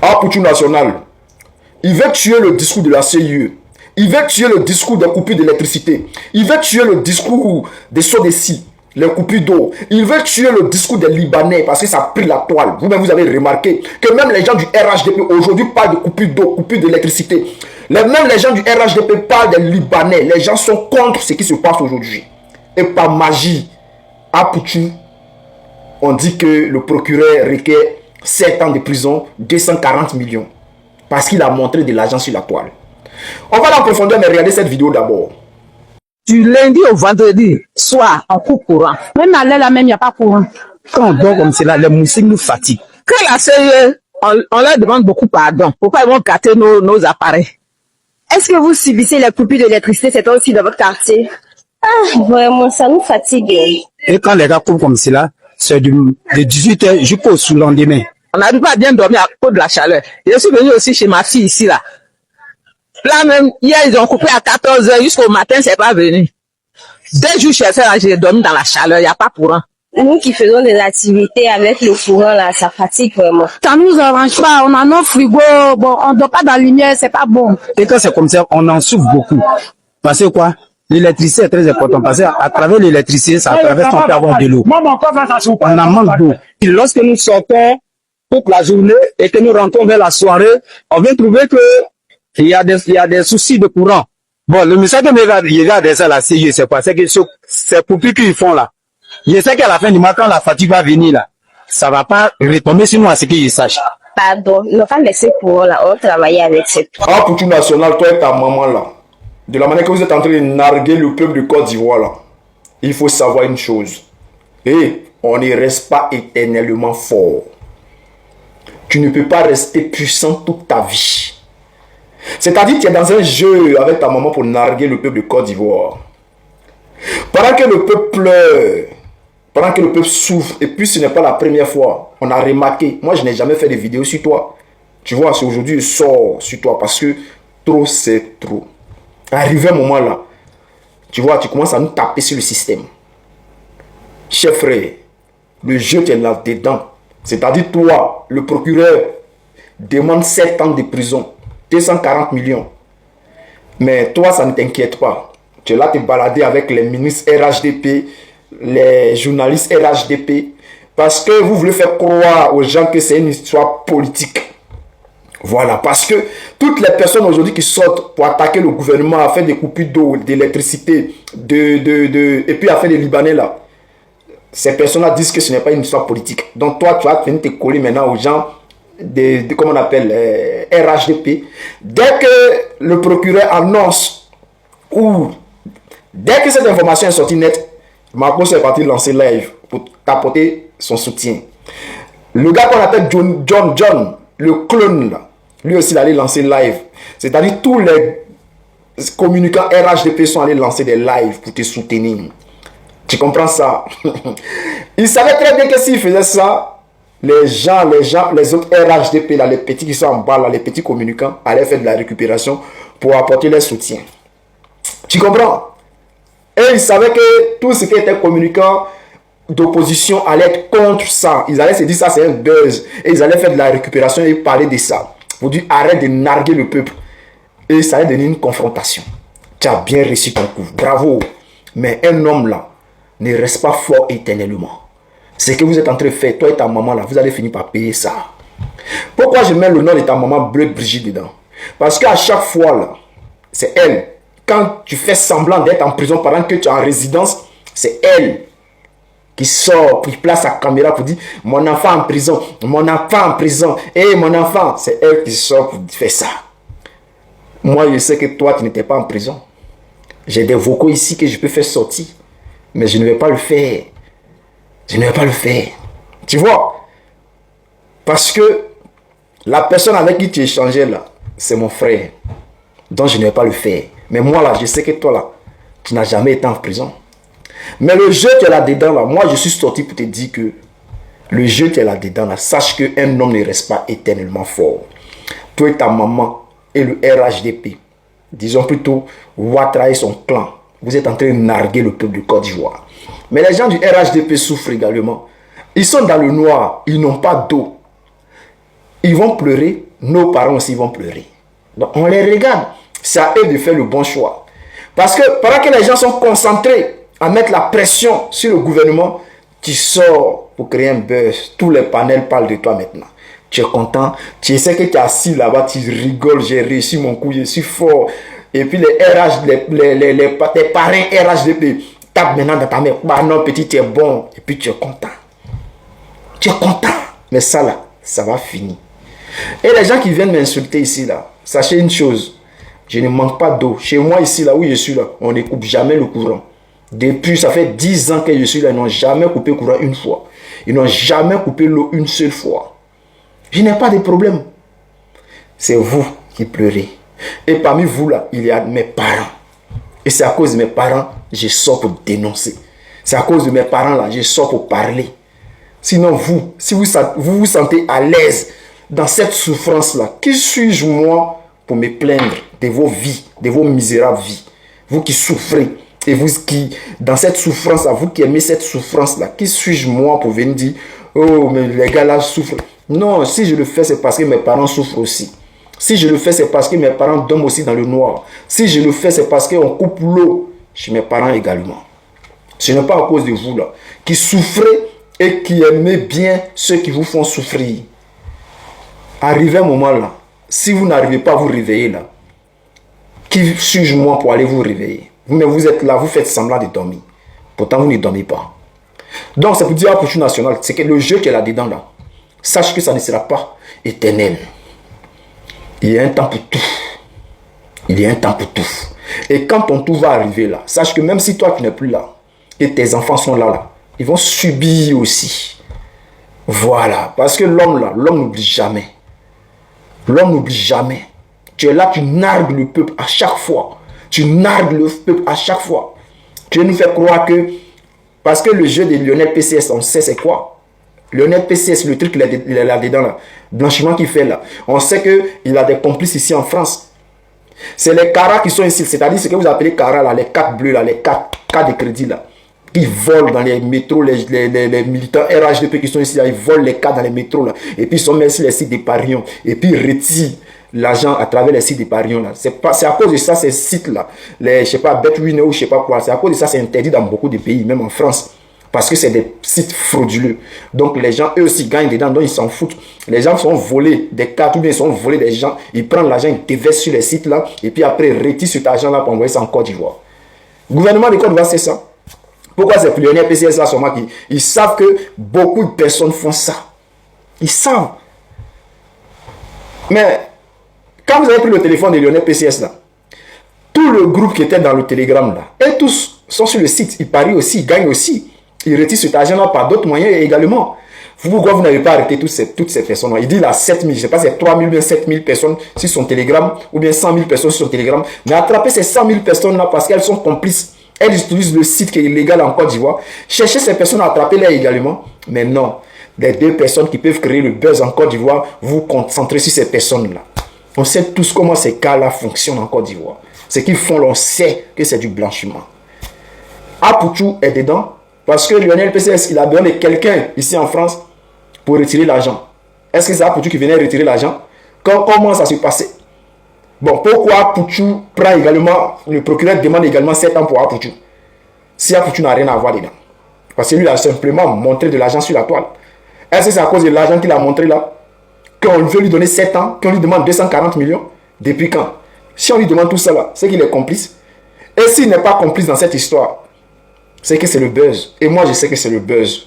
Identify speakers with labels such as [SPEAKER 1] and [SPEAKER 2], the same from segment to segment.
[SPEAKER 1] Apoutou National, il veut tuer le discours de la CIE. Il veut tuer le discours des coupures d'électricité. Il veut tuer le discours des SODECI, les coupures d'eau. Il veut tuer le discours des Libanais parce que ça a pris la toile. Vous-même, vous avez remarqué que même les gens du RHDP aujourd'hui parlent de coupures d'eau, coupures d'électricité. Même les gens du RHDP parlent des Libanais. Les gens sont contre ce qui se passe aujourd'hui. Et par magie, à Poutou, on dit que le procureur requiert 7 ans de prison, 240 millions. Parce qu'il a montré de l'argent sur la toile. On va en profondeur, mais regardez cette vidéo d'abord.
[SPEAKER 2] Du lundi au vendredi, soir, en coup courant.
[SPEAKER 3] Même à l'aile, même, il n'y a pas courant.
[SPEAKER 2] Quand on dort comme cela, les moustiques nous fatiguent. Quand la CIE, on leur demande beaucoup pardon. Pourquoi ils vont gâter nos appareils?
[SPEAKER 4] Est-ce que vous subissez les coupures d'électricité, c'est aussi dans votre quartier? Ah, vraiment, ça nous fatigue.
[SPEAKER 2] Et quand les gars coupent comme cela, c'est de 18h jusqu'au sous-lendemain. On n'arrive pas à bien dormir à cause de la chaleur. Je suis venu aussi chez ma fille ici, là. Là même, hier, ils ont coupé à 14h jusqu'au matin, c'est pas venu. 2 jours chez ça, j'ai dormi dans la chaleur, il n'y a pas courant.
[SPEAKER 4] Nous qui faisons des activités avec le courant, là, ça fatigue vraiment.
[SPEAKER 3] Ça nous arrange pas, on a nos frigos, bon, on dort pas dans la lumière, c'est pas bon.
[SPEAKER 2] Et quand c'est comme ça, on en souffre beaucoup. Parce que quoi? L'électricité est très important parce qu'à travers l'électricité, ça traverse, on peut avoir de l'eau. On en manque d'eau. Lorsque nous sortons toute la journée et que nous rentrons vers la soirée, on vient trouver que il y a des soucis de courant. Bon, le message que il va adresser à la CIE, c'est quoi? C'est que ces coupures qu'ils font là. Je sais qu'à la fin du mois, quand la fatigue va venir là, ça va pas retomber sur nous à ce qu'ils sachent.
[SPEAKER 4] Pardon, ne pas laisser courant là, on travaille avec cette.
[SPEAKER 1] Ah, Poutou National, toi et ta maman là, de la manière que vous êtes en train de narguer le peuple de Côte d'Ivoire là, il faut savoir une chose. Et on ne reste pas éternellement fort. Tu ne peux pas rester puissant toute ta vie. C'est-à-dire que tu es dans un jeu avec ta maman pour narguer le peuple de Côte d'Ivoire. Pendant que le peuple pleure, pendant que le peuple souffre, et puis ce n'est pas la première fois, on a remarqué, moi je n'ai jamais fait de vidéo sur toi. Tu vois, c'est aujourd'hui je sors sur toi parce que trop c'est trop. Arrivé un moment là, tu vois, tu commences à nous taper sur le système. Chef frère, le jeu tu es là-dedans. C'est-à-dire toi, le procureur demande 7 ans de prison, 240 millions. Mais toi, ça ne t'inquiète pas. Tu es là te balader avec les ministres RHDP, les journalistes RHDP, parce que vous voulez faire croire aux gens que c'est une histoire politique. Voilà, parce que toutes les personnes aujourd'hui qui sortent pour attaquer le gouvernement, à faire des coupures d'eau, d'électricité, et puis à faire des Libanais là, ces personnes-là disent que ce n'est pas une histoire politique. Donc toi, tu vas venir te coller maintenant aux gens comment on appelle, RHDP. Dès que le procureur annonce ou dès que cette information est sortie nette, Marcos est parti lancer live pour t'apporter son soutien. Le gars qu'on appelle John, le clone là, lui aussi il allait lancer live. C'est-à-dire tous les communicants RHDP sont allés lancer des lives pour te soutenir. Tu comprends ça? Il savait très bien que s'il faisait ça, les autres RHDP, là, les petits qui sont en bas, là, les petits communicants, allaient faire de la récupération pour apporter leur soutien. Tu comprends? Et ils savaient que tout ce qui était communicant d'opposition allait être contre ça. Ils allaient se dire ça c'est un buzz. Et ils allaient faire de la récupération et parler de ça. Pour dire arrête de narguer le peuple. Et ça allait donner une confrontation. Tu as bien réussi ton coup. Bravo. Mais un homme là ne reste pas fort éternellement. Ce que vous êtes en train de faire, toi et ta maman là, vous allez finir par payer ça. Pourquoi je mets le nom de ta maman Bleu Brigitte dedans? Parce qu'à chaque fois là, c'est elle. Quand tu fais semblant d'être en prison pendant que tu es en résidence, c'est elle qui sort, qui place sa caméra pour dire mon enfant en prison, mon enfant en prison, et mon enfant, c'est elle qui sort pour faire ça. Moi je sais que toi tu n'étais pas en prison. J'ai des vocaux ici que je peux faire sortir, mais je ne vais pas le faire. Je ne vais pas le faire. Tu vois? Parce que la personne avec qui tu échangeais là, c'est mon frère. Donc je ne vais pas le faire. Mais moi là, je sais que toi là, tu n'as jamais été en prison. Mais le jeu qui est là-dedans là, moi je suis sorti pour te dire que le jeu qui est là-dedans là, sache qu'un homme ne reste pas éternellement fort. Toi et ta maman et le RHDP, disons plutôt Ouattara et son clan, vous êtes en train de narguer le peuple de Côte d'Ivoire. Mais les gens du RHDP souffrent également. Ils sont dans le noir, ils n'ont pas d'eau. Ils vont pleurer, nos parents aussi vont pleurer. Donc on les regarde. C'est à eux de faire le bon choix. Parce que pendant que les gens sont concentrés à mettre la pression sur le gouvernement, tu sors pour créer un buzz. Tous les panels parlent de toi maintenant. Tu es content. Tu sais que tu es assis là-bas, tu rigoles, j'ai réussi mon coup, je suis fort. Et puis les RH, tes parrains RHDP tapent maintenant dans ta main. Bah non, petit, tu es bon. Et puis tu es content. Tu es content. Mais ça là, ça va finir. Et les gens qui viennent m'insulter ici là, sachez une chose. Je ne manque pas d'eau. Chez moi ici là où je suis là, on ne coupe jamais le courant. Depuis, ça fait 10 ans que je suis là, ils n'ont jamais coupé le courant une fois. Ils n'ont jamais coupé l'eau une seule fois. Je n'ai pas de problème. C'est vous qui pleurez. Et parmi vous là, il y a mes parents. Et c'est à cause de mes parents, je sors pour dénoncer. C'est à cause de mes parents là, je sors pour parler. Sinon vous, si vous vous sentez à l'aise dans cette souffrance là, qui suis-je moi pour me plaindre de vos vies, de vos misérables vies? Vous qui souffrez, et vous qui, dans cette souffrance là, vous qui aimez cette souffrance là, qui suis-je moi pour venir dire, oh mais les gars là souffrent? Non, si je le fais, c'est parce que mes parents souffrent aussi. Si je le fais, c'est parce que mes parents dorment aussi dans le noir. Si je le fais, c'est parce qu'on coupe l'eau chez mes parents également. Ce n'est pas à cause de vous là, qui souffrez et qui aimez bien ceux qui vous font souffrir. Arrivé un moment là, si vous n'arrivez pas à vous réveiller là, qui suis-je moi pour aller vous réveiller? Mais vous êtes là, vous faites semblant de dormir. Pourtant, vous ne dormez pas. Donc, c'est pour dire à Pouchou National, c'est que le jeu qui est là-dedans là, sache que ça ne sera pas éternel. Il y a un temps pour tout. Il y a un temps pour tout. Et quand ton tout va arriver là, sache que même si toi tu n'es plus là, et tes enfants sont là, ils vont subir aussi. Voilà. Parce que l'homme là, l'homme n'oublie jamais. L'homme n'oublie jamais. Tu es là, tu nargues le peuple à chaque fois. Tu nargues le peuple à chaque fois. Tu veux nous faire croire que, parce que le jeu de Lionel PCS, on sait c'est quoi. Lionel PCS, le truc qu'il a là-dedans, là, blanchiment qu'il fait là. On sait qu'il a des complices ici en France. C'est les caras qui sont ici. C'est-à-dire ce que vous appelez caras là, les 4 bleus là, les 4 de crédit là. Qui volent dans les métros, les militants RHDP qui sont ici là, ils volent les cas dans les métros là. Et puis ils sont mis sur les sites des parions. Et puis ils retirent l'argent à travers les sites des parions là. C'est à cause de ça, ces sites là, les, je sais pas, Betwin ou je sais pas quoi. C'est à cause de ça, c'est interdit dans beaucoup de pays, même en France. Parce que c'est des sites frauduleux. Donc les gens, eux aussi, gagnent dedans, donc ils s'en foutent. Les gens sont volés des cartes ou bien ils sont volés des gens. Ils prennent l'argent, ils déversent sur les sites là. Et puis après, ils retirent cet argent là pour envoyer ça en Côte d'Ivoire. Le gouvernement de Côte d'Ivoire, c'est ça. Pourquoi ces pionniers PCS là sont qui ils savent que beaucoup de personnes font ça. Ils savent. Mais quand vous avez pris le téléphone de Lionel PCS là, tout le groupe qui était dans le télégramme là, et tous sont sur le site, ils parient aussi, ils gagnent aussi. Ils retirent cet argent-là par d'autres moyens également. Pourquoi vous n'avez pas arrêté toutes ces personnes-là? Il dit là 7000, je ne sais pas si c'est 3000 ou bien 7000 personnes sur son télégramme, ou bien 100 000 personnes sur son télégramme. Mais attrapez ces 100 000 personnes-là parce qu'elles sont complices. Elles utilisent le site qui est illégal en Côte d'Ivoire. Cherchez ces personnes à attraper-les également. Mais non, les 2 personnes qui peuvent créer le buzz en Côte d'Ivoire, vous concentrez sur ces personnes-là. On sait tous comment ces cas-là fonctionnent en Côte d'Ivoire. Ce qu'ils font, on sait que c'est du blanchiment. Apouchou est dedans. Parce que Lionel PCS, il a besoin de quelqu'un ici en France pour retirer l'argent. Est-ce que c'est Apouchou qui venait retirer l'argent? Comment ça se passait? Bon, pourquoi Apouchou prend également, le procureur demande également 7 ans pour Apouchou? Si Apouchou n'a rien à voir dedans. Parce que lui a simplement montré de l'argent sur la toile. Est-ce que c'est à cause de l'argent qu'il a montré là qu'on veut lui donner 7 ans, qu'on lui demande 240 millions? Depuis quand? Si on lui demande tout ça là, c'est qu'il est complice. Et s'il n'est pas complice dans cette histoire, c'est que c'est le buzz. Et moi, je sais que c'est le buzz.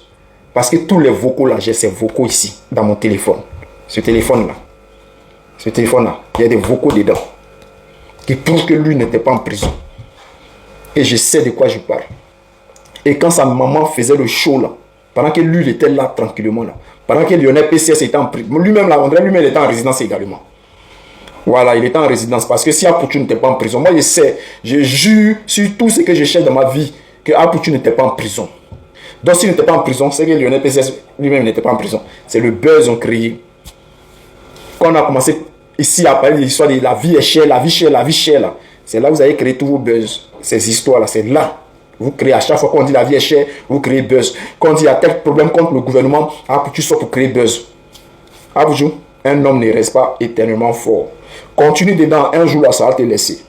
[SPEAKER 1] Parce que tous les vocaux là, j'ai ces vocaux ici, dans mon téléphone. Ce téléphone-là. Ce téléphone-là, il y a des vocaux dedans. Qui prouvent que lui n'était pas en prison. Et je sais de quoi je parle. Et quand sa maman faisait le show là, pendant que lui, il était là tranquillement là, pendant que Lionel PCS était en prison, lui-même là, André lui-même était en résidence également. Voilà, il était en résidence. Parce que si Apouchou n'était pas en prison, moi je sais, je jure sur tout ce que je cherche dans ma vie, que Apouchou n'était pas en prison. Donc s'il n'était pas en prison, c'est que Lionel PCS lui-même n'était pas en prison. C'est le buzz ont créé. Quand on a commencé ici à parler de l'histoire de la vie est chère, la vie chère, la vie chère là, c'est là que vous avez créé tous vos buzz. Ces histoires là, c'est là. Vous créez à chaque fois qu'on dit la vie est chère, vous créez buzz. Quand on dit il y a tel problème contre le gouvernement, Apouchou sort pour créer buzz. Apouchou, Un homme ne reste pas éternellement fort. Continue dedans, un jour là, ça va te laisser.